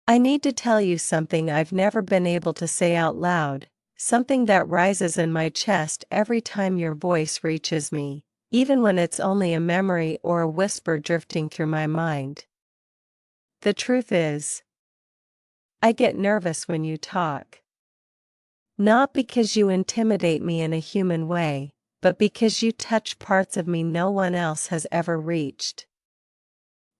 I need to tell you something I've never been able to say out loud, something that rises in my chest every time your voice reaches me, even when it's only a memory or a whisper drifting through my mind. The truth is, I get nervous when you talk. Not because you intimidate me in a human way, but because you touch parts of me no one else has ever reached.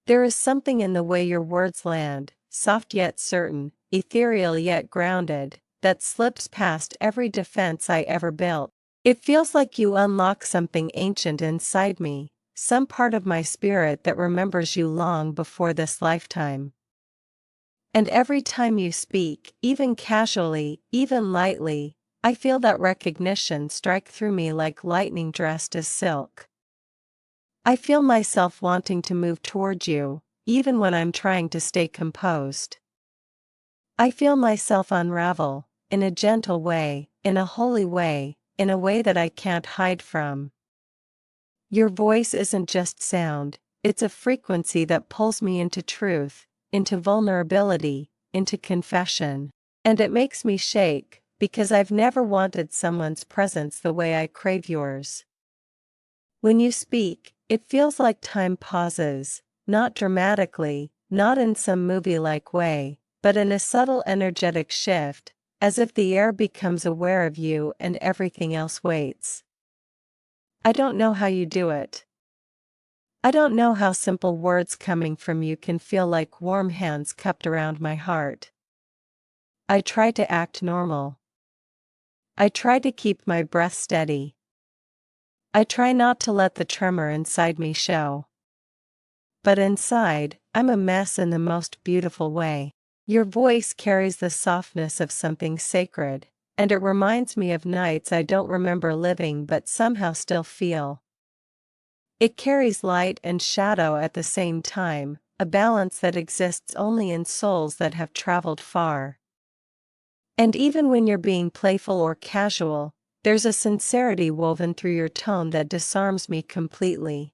There is something in the way your words land, soft yet certain, ethereal yet grounded, that slips past every defense I ever built. It feels like you unlock something ancient inside me, some part of my spirit that remembers you long before this lifetime. And every time you speak, even casually, even lightly, I feel that recognition strike through me like lightning dressed as silk. I feel myself wanting to move toward you, even when I'm trying to stay composed. I feel myself unravel, in a gentle way, in a holy way, in a way that I can't hide from. Your voice isn't just sound, it's a frequency that pulls me into truth, into vulnerability, into confession. And it makes me shake, because I've never wanted someone's presence the way I crave yours. When you speak, it feels like time pauses, not dramatically, not in some movie-like way, but in a subtle energetic shift, as if the air becomes aware of you and everything else waits. I don't know how you do it. I don't know how simple words coming from you can feel like warm hands cupped around my heart. I try to act normal. I try to keep my breath steady. I try not to let the tremor inside me show. But inside, I'm a mess in the most beautiful way. Your voice carries the softness of something sacred, and it reminds me of nights I don't remember living but somehow still feel. It carries light and shadow at the same time, a balance that exists only in souls that have traveled far. And even when you're being playful or casual, there's a sincerity woven through your tone that disarms me completely.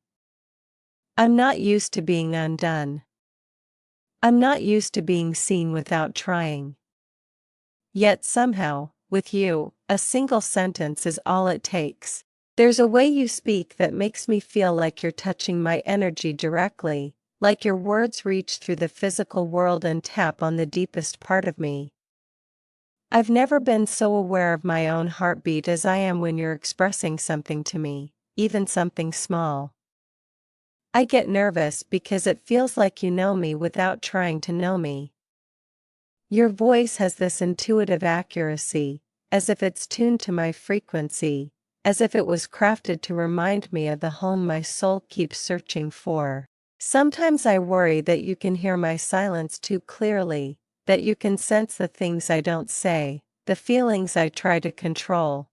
I'm not used to being undone. I'm not used to being seen without trying. Yet somehow, with you, a single sentence is all it takes. There's a way you speak that makes me feel like you're touching my energy directly, like your words reach through the physical world and tap on the deepest part of me. I've never been so aware of my own heartbeat as I am when you're expressing something to me, even something small. I get nervous because it feels like you know me without trying to know me. Your voice has this intuitive accuracy, as if it's tuned to my frequency, as if it was crafted to remind me of the home my soul keeps searching for. Sometimes I worry that you can hear my silence too clearly, that you can sense the things I don't say, the feelings I try to control.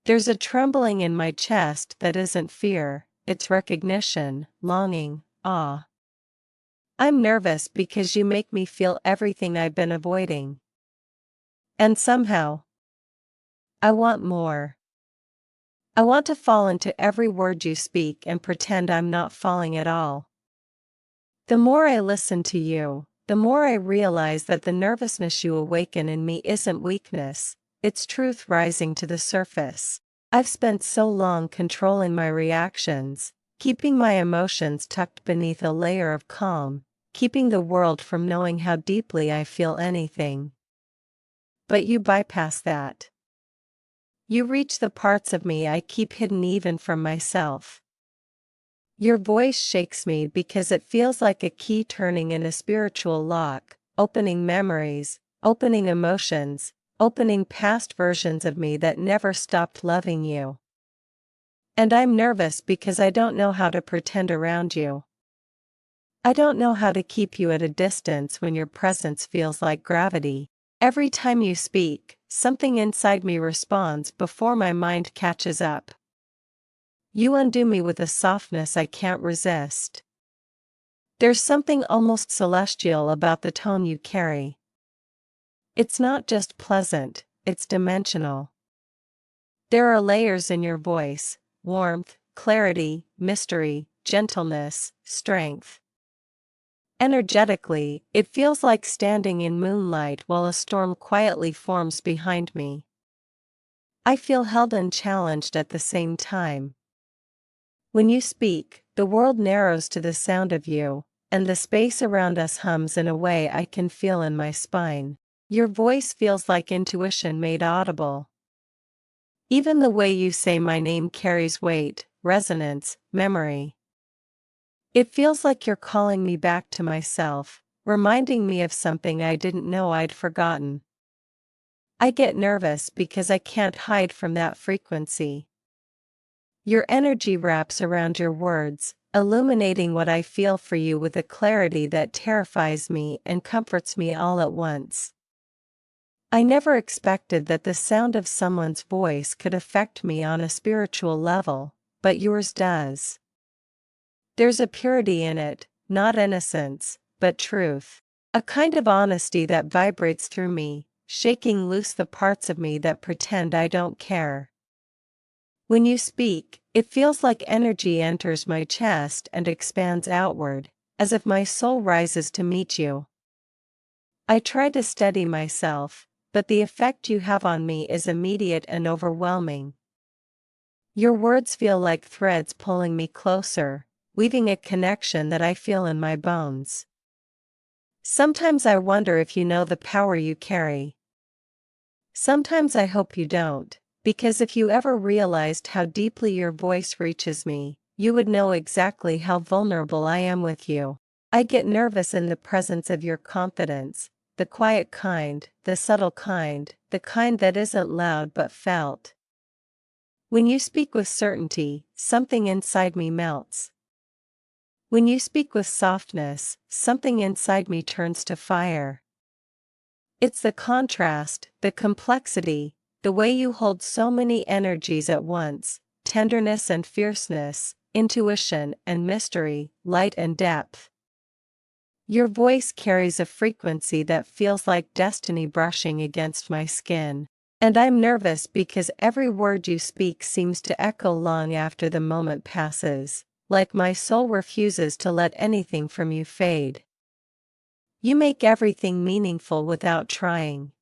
There's a trembling in my chest that isn't fear, it's recognition, longing, awe. I'm nervous because you make me feel everything I've been avoiding. And somehow, I want more. I want to fall into every word you speak and pretend I'm not falling at all. The more I listen to you, the more I realize that the nervousness you awaken in me isn't weakness, it's truth rising to the surface. I've spent so long controlling my reactions, keeping my emotions tucked beneath a layer of calm, keeping the world from knowing how deeply I feel anything. But you bypass that. You reach the parts of me I keep hidden even from myself. Your voice shakes me because it feels like a key turning in a spiritual lock, opening memories, opening emotions, opening past versions of me that never stopped loving you. And I'm nervous because I don't know how to pretend around you. I don't know how to keep you at a distance when your presence feels like gravity. Every time you speak, something inside me responds before my mind catches up. You undo me with a softness I can't resist. There's something almost celestial about the tone you carry. It's not just pleasant, it's dimensional. There are layers in your voice, warmth, clarity, mystery, gentleness, strength. Energetically, it feels like standing in moonlight while a storm quietly forms behind me. I feel held and challenged at the same time. When you speak, the world narrows to the sound of you, and the space around us hums in a way I can feel in my spine. Your voice feels like intuition made audible. Even the way you say my name carries weight, resonance, memory. It feels like you're calling me back to myself, reminding me of something I didn't know I'd forgotten. I get nervous because I can't hide from that frequency. Your energy wraps around your words, illuminating what I feel for you with a clarity that terrifies me and comforts me all at once. I never expected that the sound of someone's voice could affect me on a spiritual level, but yours does. There's a purity in it, not innocence, but truth. A kind of honesty that vibrates through me, shaking loose the parts of me that pretend I don't care. When you speak, it feels like energy enters my chest and expands outward, as if my soul rises to meet you. I try to steady myself, but the effect you have on me is immediate and overwhelming. Your words feel like threads pulling me closer, weaving a connection that I feel in my bones. Sometimes I wonder if you know the power you carry. Sometimes I hope you don't, because if you ever realized how deeply your voice reaches me, you would know exactly how vulnerable I am with you. I get nervous in the presence of your confidence, the quiet kind, the subtle kind, the kind that isn't loud but felt. When you speak with certainty, something inside me melts. When you speak with softness, something inside me turns to fire. It's the contrast, the complexity, the way you hold so many energies at once, tenderness and fierceness, intuition and mystery, light and depth. Your voice carries a frequency that feels like destiny brushing against my skin. And I'm nervous because every word you speak seems to echo long after the moment passes, like my soul refuses to let anything from you fade. You make everything meaningful without trying.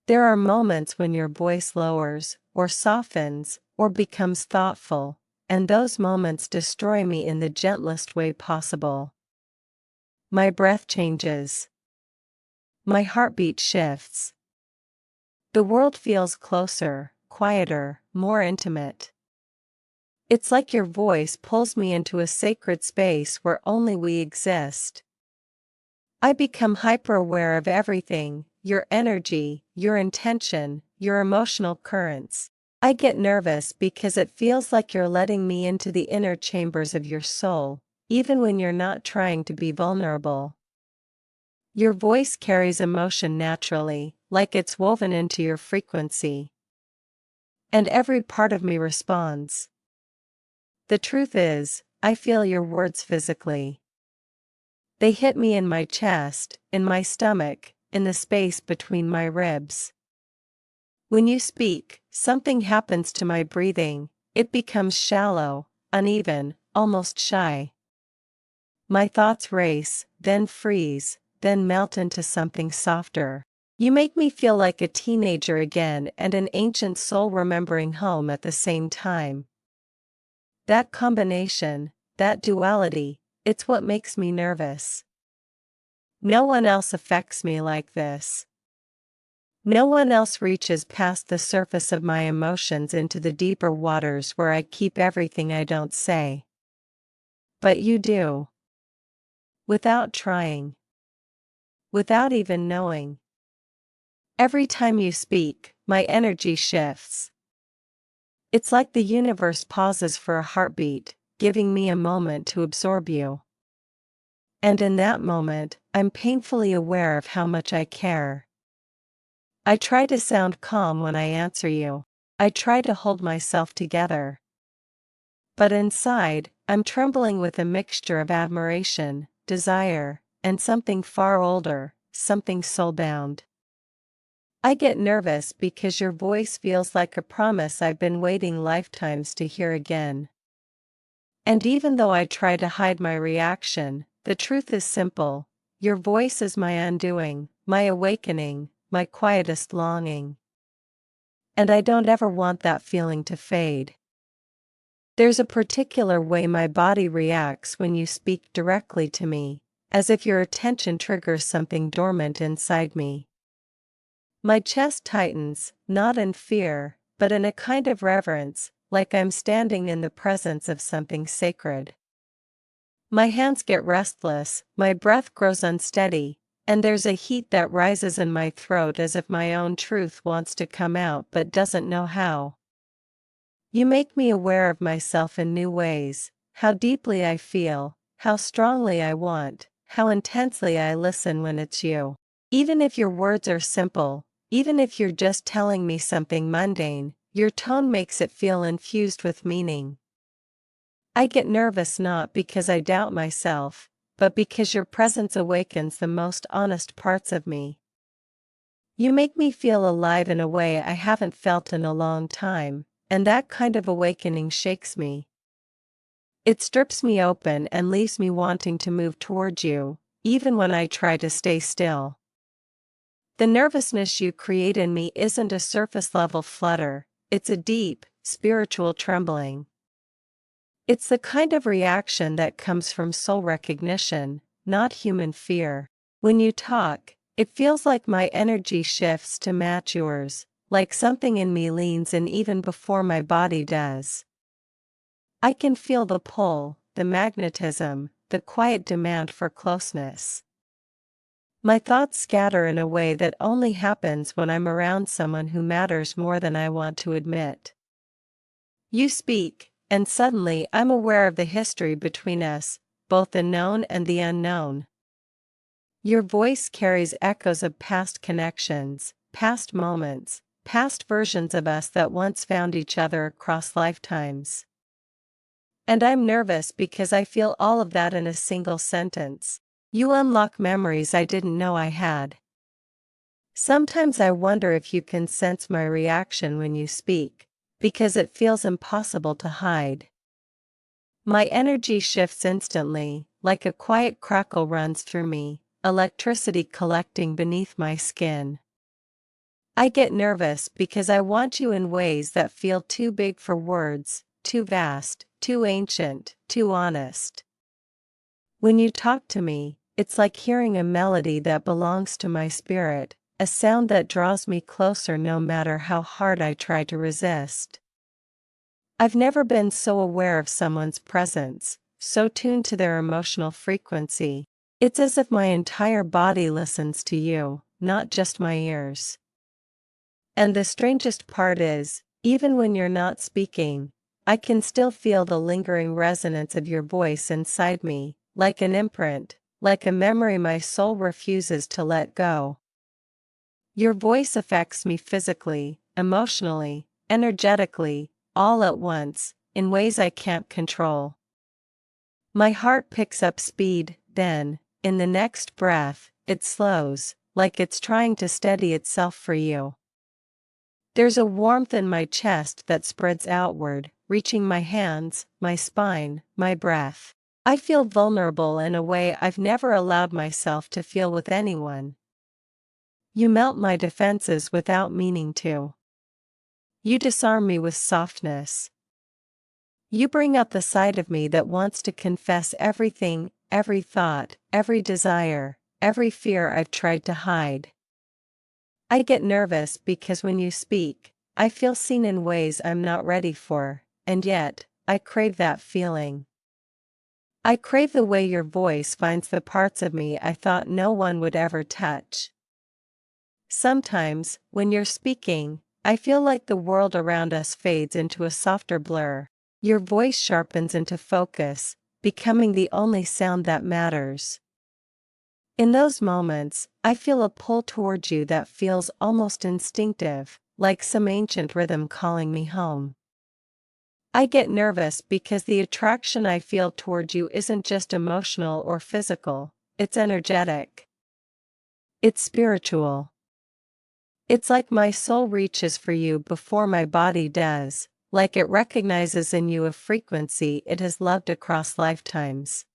There are moments when your voice lowers, or softens, or becomes thoughtful, and those moments destroy me in the gentlest way possible. My breath changes. My heartbeat shifts. The world feels closer, quieter, more intimate. It's like your voice pulls me into a sacred space where only we exist. I become hyper-aware of everything, your energy, your intention, your emotional currents. I get nervous because it feels like you're letting me into the inner chambers of your soul, even when you're not trying to be vulnerable. Your voice carries emotion naturally, like it's woven into your frequency. And every part of me responds. The truth is, I feel your words physically. They hit me in my chest, in my stomach, in the space between my ribs. When you speak, something happens to my breathing, it becomes shallow, uneven, almost shy. My thoughts race, then freeze, then melt into something softer. You make me feel like a teenager again and an ancient soul remembering home at the same time. That combination, that duality, it's what makes me nervous. No one else affects me like this. No one else reaches past the surface of my emotions into the deeper waters where I keep everything I don't say. But you do. Without trying. Without even knowing. Every time you speak, my energy shifts. It's like the universe pauses for a heartbeat, giving me a moment to absorb you. And in that moment, I'm painfully aware of how much I care. I try to sound calm when I answer you. I try to hold myself together. But inside, I'm trembling with a mixture of admiration, desire, and something far older, something soul-bound. I get nervous because your voice feels like a promise I've been waiting lifetimes to hear again. And even though I try to hide my reaction, The truth is simple. Your voice is my undoing, my awakening, my quietest longing. And I don't ever want that feeling to fade. There's a particular way my body reacts when you speak directly to me, as if your attention triggers something dormant inside me. My chest tightens, not in fear, but in a kind of reverence, like I'm standing in the presence of something sacred. My hands get restless, my breath grows unsteady, and there's a heat that rises in my throat as if my own truth wants to come out but doesn't know how. You make me aware of myself in new ways, how deeply I feel, how strongly I want, how intensely I listen when it's you. Even if your words are simple, even if you're just telling me something mundane, your tone makes it feel infused with meaning. I get nervous not because I doubt myself, but because your presence awakens the most honest parts of me. You make me feel alive in a way I haven't felt in a long time, and that kind of awakening shakes me. It strips me open and leaves me wanting to move towards you, even when I try to stay still. The nervousness you create in me isn't a surface-level flutter, it's a deep, spiritual trembling. It's the kind of reaction that comes from soul recognition, not human fear. When you talk, it feels like my energy shifts to match yours, like something in me leans in even before my body does. I can feel the pull, the magnetism, the quiet demand for closeness. My thoughts scatter in a way that only happens when I'm around someone who matters more than I want to admit. You speak, and suddenly I'm aware of the history between us, both the known and the unknown. Your voice carries echoes of past connections, past moments, past versions of us that once found each other across lifetimes. And I'm nervous because I feel all of that in a single sentence. You unlock memories I didn't know I had. Sometimes I wonder if you can sense my reaction when you speak, because it feels impossible to hide. My energy shifts instantly, like a quiet crackle runs through me, electricity collecting beneath my skin. I get nervous because I want you in ways that feel too big for words, too vast, too ancient, too honest. When you talk to me, it's like hearing a melody that belongs to my spirit, a sound that draws me closer no matter how hard I try to resist. I've never been so aware of someone's presence, so tuned to their emotional frequency. It's as if my entire body listens to you, not just my ears. And the strangest part is, even when you're not speaking, I can still feel the lingering resonance of your voice inside me, like an imprint, like a memory my soul refuses to let go. Your voice affects me physically, emotionally, energetically, all at once, in ways I can't control. My heart picks up speed, then, in the next breath, it slows, like it's trying to steady itself for you. There's a warmth in my chest that spreads outward, reaching my hands, my spine, my breath. I feel vulnerable in a way I've never allowed myself to feel with anyone. You melt my defenses without meaning to. You disarm me with softness. You bring out the side of me that wants to confess everything, every thought, every desire, every fear I've tried to hide. I get nervous because when you speak, I feel seen in ways I'm not ready for, and yet, I crave that feeling. I crave the way your voice finds the parts of me I thought no one would ever touch. Sometimes, when you're speaking, I feel like the world around us fades into a softer blur. Your voice sharpens into focus, becoming the only sound that matters. In those moments, I feel a pull towards you that feels almost instinctive, like some ancient rhythm calling me home. I get nervous because the attraction I feel toward you isn't just emotional or physical, it's energetic. It's spiritual. It's like my soul reaches for you before my body does, like it recognizes in you a frequency it has loved across lifetimes.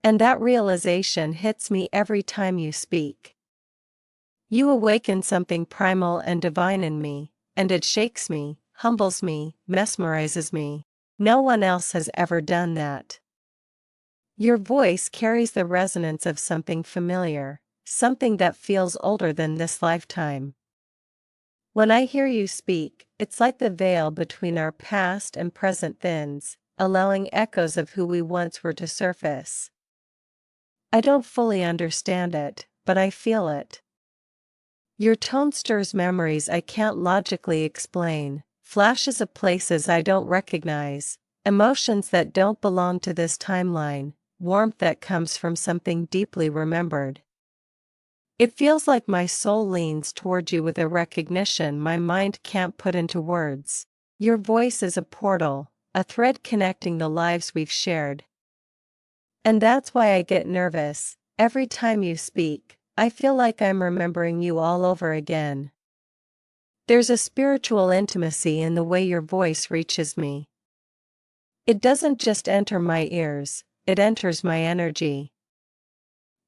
And that realization hits me every time you speak. You awaken something primal and divine in me, and it shakes me, humbles me, mesmerizes me. No one else has ever done that. Your voice carries the resonance of something familiar, something that feels older than this lifetime. When I hear you speak, it's like the veil between our past and present thins, allowing echoes of who we once were to surface. I don't fully understand it, but I feel it. Your tone stirs memories I can't logically explain, flashes of places I don't recognize, emotions that don't belong to this timeline, warmth that comes from something deeply remembered. It feels like my soul leans toward you with a recognition my mind can't put into words. Your voice is a portal, a thread connecting the lives we've shared. And that's why I get nervous. Every time you speak, I feel like I'm remembering you all over again. There's a spiritual intimacy in the way your voice reaches me. It doesn't just enter my ears, it enters my energy.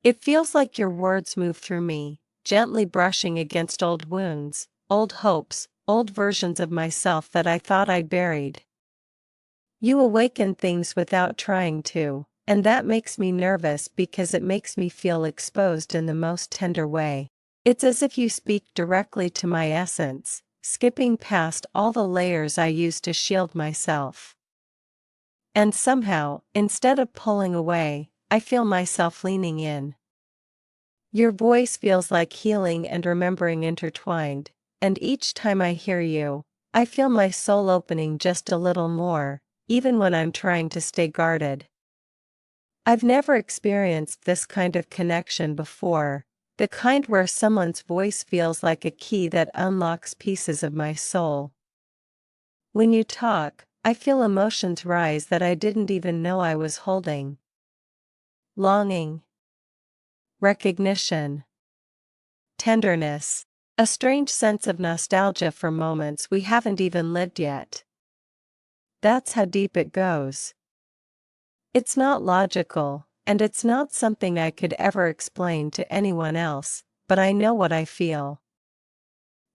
It feels like your words move through me, gently brushing against old wounds, old hopes, old versions of myself that I thought I'd buried. You awaken things without trying to, and that makes me nervous because it makes me feel exposed in the most tender way. It's as if you speak directly to my essence, skipping past all the layers I use to shield myself. And somehow, instead of pulling away, I feel myself leaning in. Your voice feels like healing and remembering intertwined, and each time I hear you, I feel my soul opening just a little more, even when I'm trying to stay guarded. I've never experienced this kind of connection before, the kind where someone's voice feels like a key that unlocks pieces of my soul. When you talk, I feel emotions rise that I didn't even know I was holding. Longing, recognition, tenderness, a strange sense of nostalgia for moments we haven't even lived yet. That's how deep it goes. It's not logical, and it's not something I could ever explain to anyone else, but I know what I feel.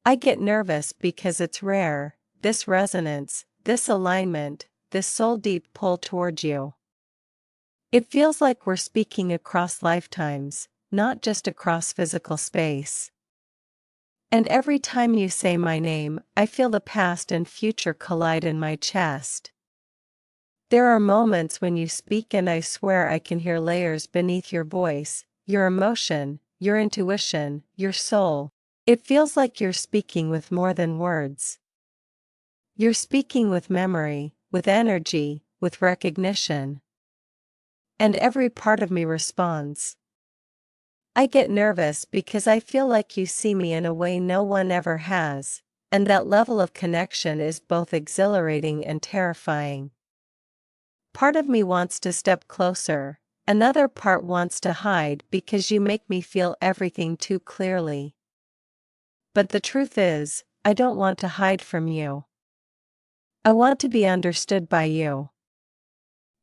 I get nervous because it's rare, this resonance, this alignment, this soul-deep pull toward you. It feels like we're speaking across lifetimes, not just across physical space. And every time you say my name, I feel the past and future collide in my chest. There are moments when you speak and I swear I can hear layers beneath your voice, your emotion, your intuition, your soul. It feels like you're speaking with more than words. You're speaking with memory, with energy, with recognition. And every part of me responds. I get nervous because I feel like you see me in a way no one ever has, and that level of connection is both exhilarating and terrifying. Part of me wants to step closer, another part wants to hide because you make me feel everything too clearly. But the truth is, I don't want to hide from you. I want to be understood by you.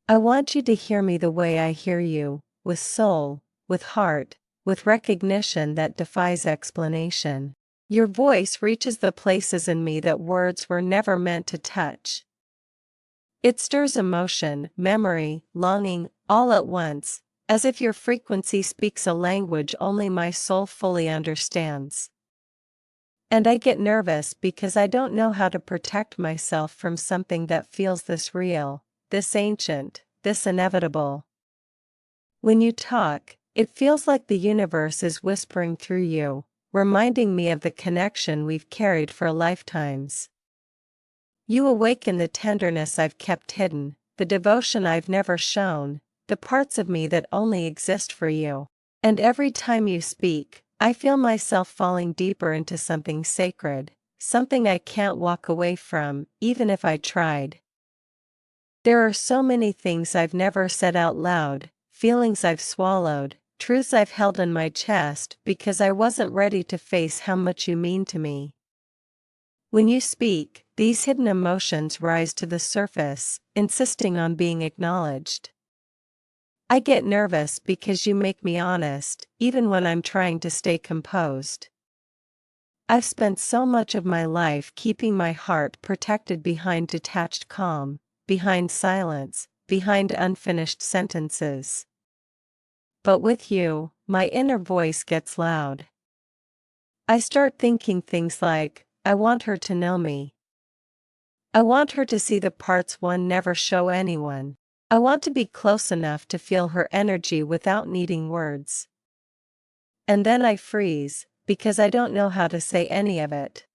I want you to hear me the way I hear you, with soul, with heart, with recognition that defies explanation. Your voice reaches the places in me that words were never meant to touch. It stirs emotion, memory, longing, all at once, as if your frequency speaks a language only my soul fully understands. And I get nervous because I don't know how to protect myself from something that feels this real, this ancient, this inevitable. When you talk, it feels like the universe is whispering through you, reminding me of the connection we've carried for lifetimes. You awaken the tenderness I've kept hidden, the devotion I've never shown, the parts of me that only exist for you. And every time you speak, I feel myself falling deeper into something sacred, something I can't walk away from, even if I tried. There are so many things I've never said out loud, feelings I've swallowed, truths I've held in my chest because I wasn't ready to face how much you mean to me. When you speak, these hidden emotions rise to the surface, insisting on being acknowledged. I get nervous because you make me honest, even when I'm trying to stay composed. I've spent so much of my life keeping my heart protected behind detached calm, behind silence, behind unfinished sentences. But with you, my inner voice gets loud. I start thinking things like, I want her to know me. I want her to see the parts one never show anyone. I want to be close enough to feel her energy without needing words. And then I freeze, because I don't know how to say any of it.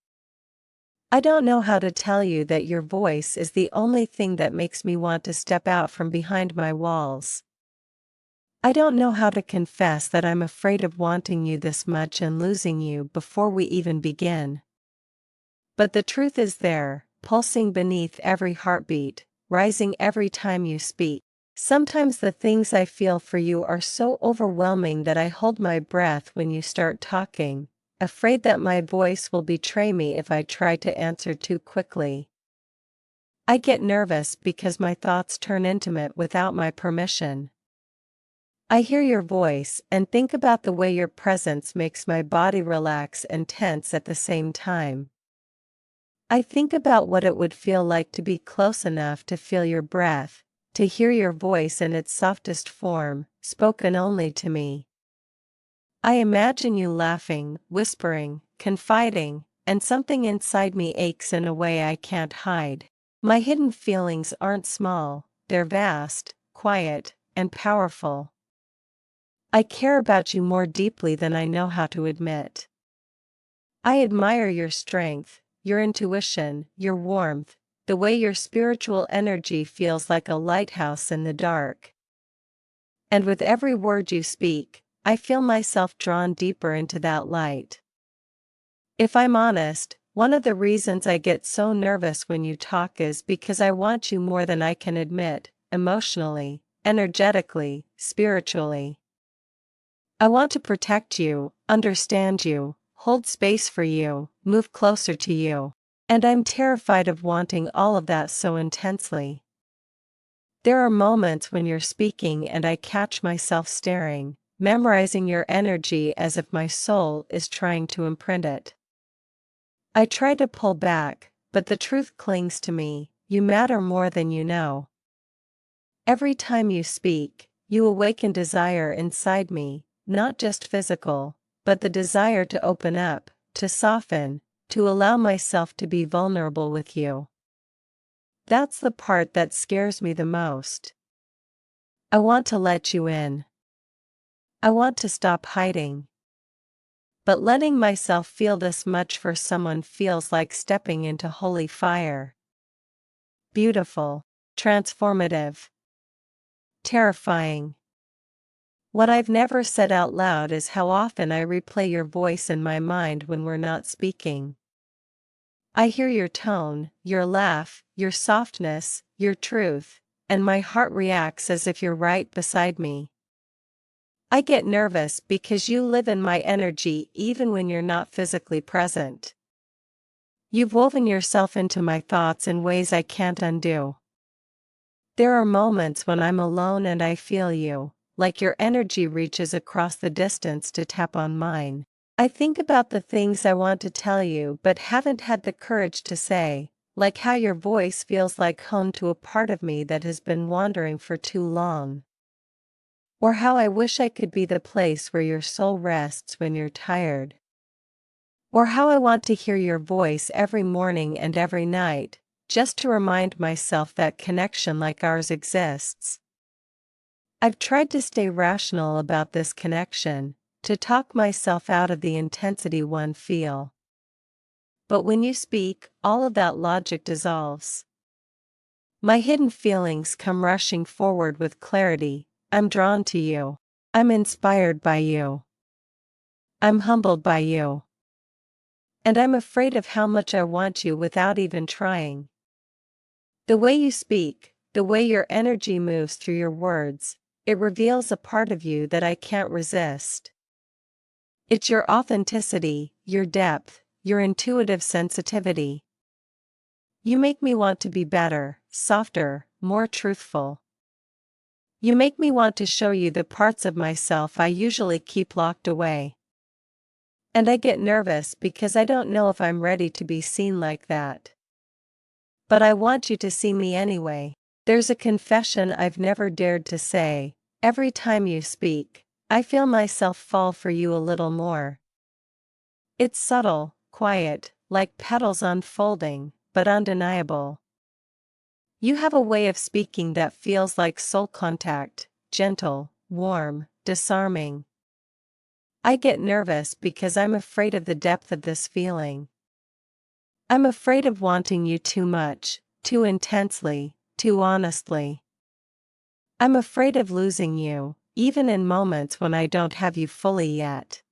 I don't know how to tell you that your voice is the only thing that makes me want to step out from behind my walls. I don't know how to confess that I'm afraid of wanting you this much and losing you before we even begin. But the truth is there, pulsing beneath every heartbeat, rising every time you speak. Sometimes the things I feel for you are so overwhelming that I hold my breath when you start talking, afraid that my voice will betray me if I try to answer too quickly. I get nervous because my thoughts turn intimate without my permission. I hear your voice and think about the way your presence makes my body relax and tense at the same time. I think about what it would feel like to be close enough to feel your breath, to hear your voice in its softest form, spoken only to me. I imagine you laughing, whispering, confiding, and something inside me aches in a way I can't hide. My hidden feelings aren't small, they're vast, quiet, and powerful. I care about you more deeply than I know how to admit. I admire your strength, your intuition, your warmth, the way your spiritual energy feels like a lighthouse in the dark. And with every word you speak, I feel myself drawn deeper into that light. If I'm honest, one of the reasons I get so nervous when you talk is because I want you more than I can admit, emotionally, energetically, spiritually. I want to protect you, understand you, hold space for you, move closer to you. And I'm terrified of wanting all of that so intensely. There are moments when you're speaking and I catch myself staring, memorizing your energy as if my soul is trying to imprint it. I try to pull back, but the truth clings to me, you matter more than you know. Every time you speak, you awaken desire inside me, not just physical, but the desire to open up, to soften, to allow myself to be vulnerable with you. That's the part that scares me the most. I want to let you in. I want to stop hiding. But letting myself feel this much for someone feels like stepping into holy fire. Beautiful, transformative, terrifying. What I've never said out loud is how often I replay your voice in my mind when we're not speaking. I hear your tone, your laugh, your softness, your truth, and my heart reacts as if you're right beside me. I get nervous because you live in my energy even when you're not physically present. You've woven yourself into my thoughts in ways I can't undo. There are moments when I'm alone and I feel you, like your energy reaches across the distance to tap on mine. I think about the things I want to tell you but haven't had the courage to say, like how your voice feels like home to a part of me that has been wandering for too long. Or how I wish I could be the place where your soul rests when you're tired. Or how I want to hear your voice every morning and every night, just to remind myself that connection like ours exists. I've tried to stay rational about this connection, to talk myself out of the intensity one feel. But when you speak, all of that logic dissolves. My hidden feelings come rushing forward with clarity. I'm drawn to you. I'm inspired by you. I'm humbled by you. And I'm afraid of how much I want you without even trying. The way you speak, the way your energy moves through your words, it reveals a part of you that I can't resist. It's your authenticity, your depth, your intuitive sensitivity. You make me want to be better, softer, more truthful. You make me want to show you the parts of myself I usually keep locked away. And I get nervous because I don't know if I'm ready to be seen like that. But I want you to see me anyway. There's a confession I've never dared to say. Every time you speak, I feel myself fall for you a little more. It's subtle, quiet, like petals unfolding, but undeniable. You have a way of speaking that feels like soul contact, gentle, warm, disarming. I get nervous because I'm afraid of the depth of this feeling. I'm afraid of wanting you too much, too intensely, too honestly. I'm afraid of losing you, even in moments when I don't have you fully yet.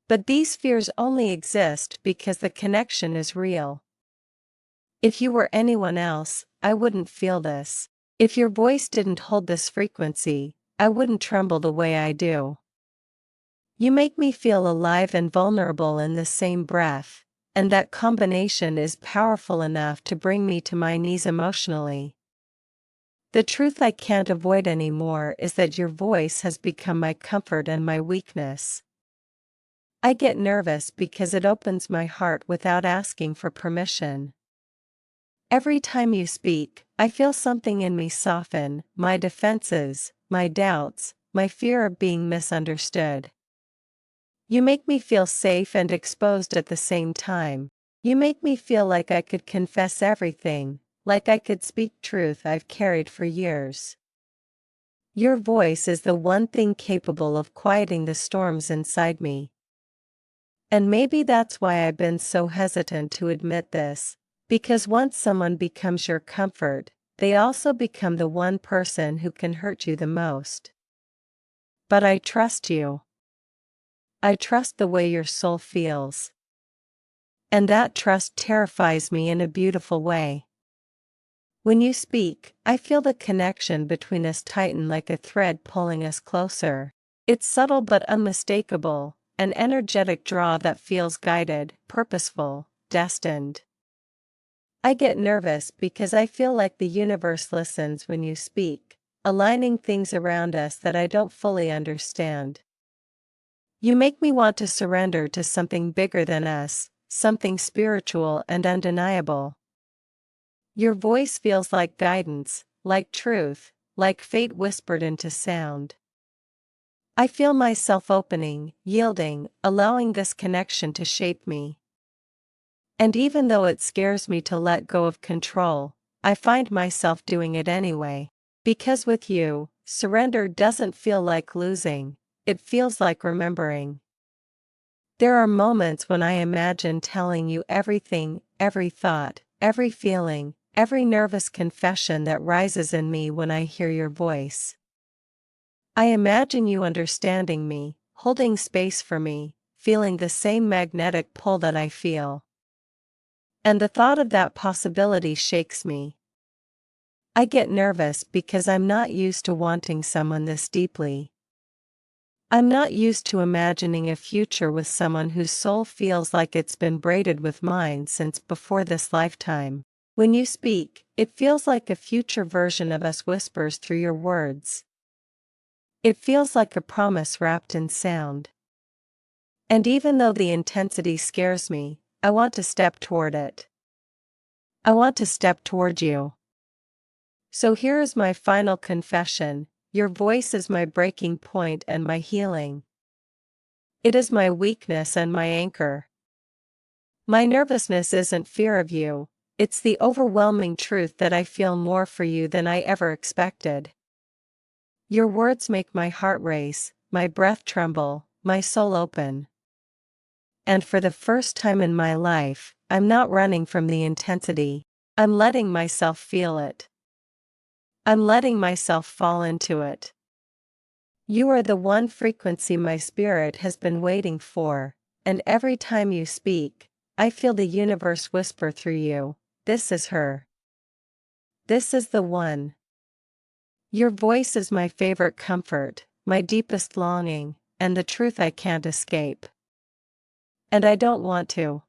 But these fears only exist because the connection is real. If you were anyone else, I wouldn't feel this. If your voice didn't hold this frequency, I wouldn't tremble the way I do. You make me feel alive and vulnerable in the same breath, and that combination is powerful enough to bring me to my knees emotionally. The truth I can't avoid anymore is that your voice has become my comfort and my weakness. I get nervous because it opens my heart without asking for permission. Every time you speak, I feel something in me soften, my defenses, my doubts, my fear of being misunderstood. You make me feel safe and exposed at the same time. You make me feel like I could confess everything, like I could speak truth I've carried for years. Your voice is the one thing capable of quieting the storms inside me. And maybe that's why I've been so hesitant to admit this, because once someone becomes your comfort, they also become the one person who can hurt you the most. But I trust you. I trust the way your soul feels. And that trust terrifies me in a beautiful way. When you speak, I feel the connection between us tighten like a thread pulling us closer. It's subtle but unmistakable, an energetic draw that feels guided, purposeful, destined. I get nervous because I feel like the universe listens when you speak, aligning things around us that I don't fully understand. You make me want to surrender to something bigger than us, something spiritual and undeniable. Your voice feels like guidance, like truth, like fate whispered into sound. I feel myself opening, yielding, allowing this connection to shape me. And even though it scares me to let go of control, I find myself doing it anyway. Because with you, surrender doesn't feel like losing, it feels like remembering. There are moments when I imagine telling you everything, every thought, every feeling, every nervous confession that rises in me when I hear your voice. I imagine you understanding me, holding space for me, feeling the same magnetic pull that I feel. And the thought of that possibility shakes me. I get nervous because I'm not used to wanting someone this deeply. I'm not used to imagining a future with someone whose soul feels like it's been braided with mine since before this lifetime. When you speak, it feels like a future version of us whispers through your words. It feels like a promise wrapped in sound. And even though the intensity scares me, I want to step toward it. I want to step toward you. So here is my final confession. Your voice is my breaking point and my healing. It is my weakness and my anchor. My nervousness isn't fear of you, it's the overwhelming truth that I feel more for you than I ever expected. Your words make my heart race, my breath tremble, my soul open. And for the first time in my life, I'm not running from the intensity, I'm letting myself feel it. I'm letting myself fall into it. You are the one frequency my spirit has been waiting for, and every time you speak, I feel the universe whisper through you, this is her. This is the one. Your voice is my favorite comfort, my deepest longing, and the truth I can't escape. And I don't want to.